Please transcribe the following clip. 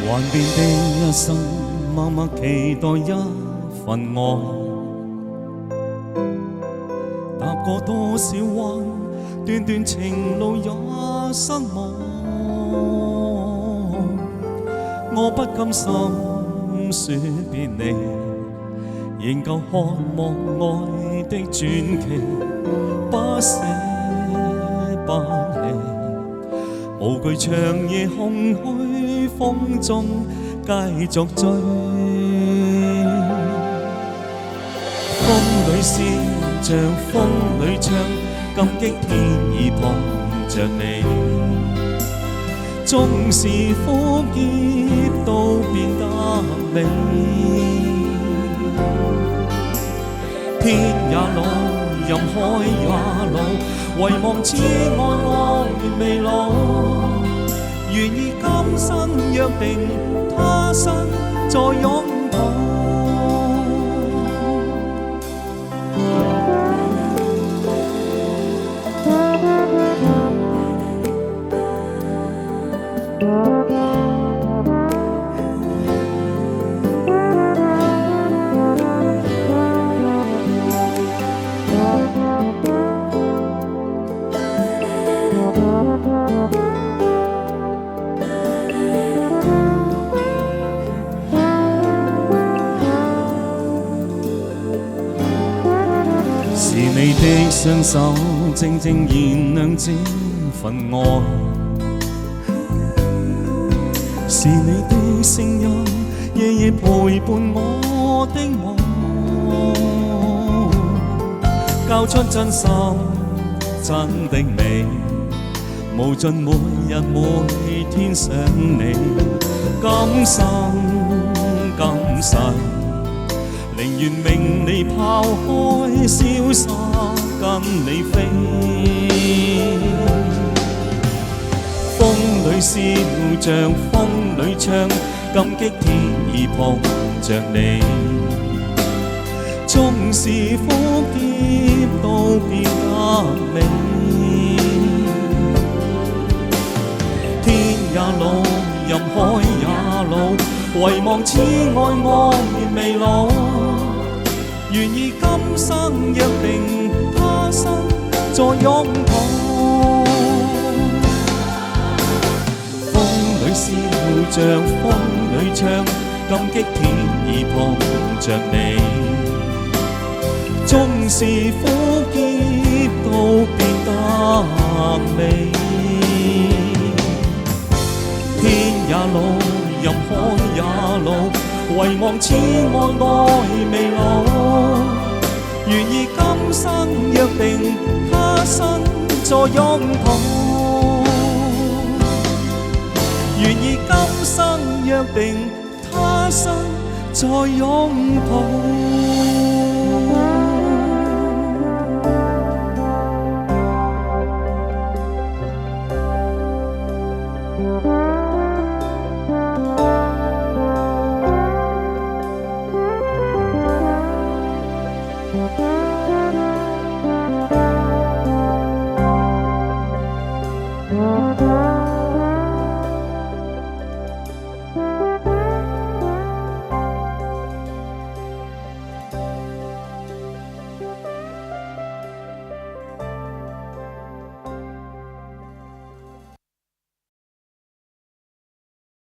幻變的一生，默默期待一份愛。踏過多少彎，段段情路也失望。我不甘心說別離，仍舊渴望愛的傳奇，不捨不棄。無懼長夜空虛風中繼續追，風裏笑像風裏唱，感激天意碰着你。縱是苦澀都變得美，天也老，任海也老，唯望此愛未老。願意今生約定，他生再擁抱。是你的雙手靜靜燃亮這份愛，是你的聲音夜夜陪伴我的夢，交出真心真的美，無盡每日每天想你，今生今世寧願命你拋開，瀟灑跟你飛。風裏笑像風裏唱，感激天意碰着你。縱是苦澀都變得美，天也老，任海也老，唯望此愛未老。願意今生約定，他生再擁抱。風裏笑像風裏唱，感激天意碰着你。縱是苦澀都變得美，天也老，任海也老，唯望此愛未老。願意今生約定，他生再擁抱。願意今生約定，他生再擁抱。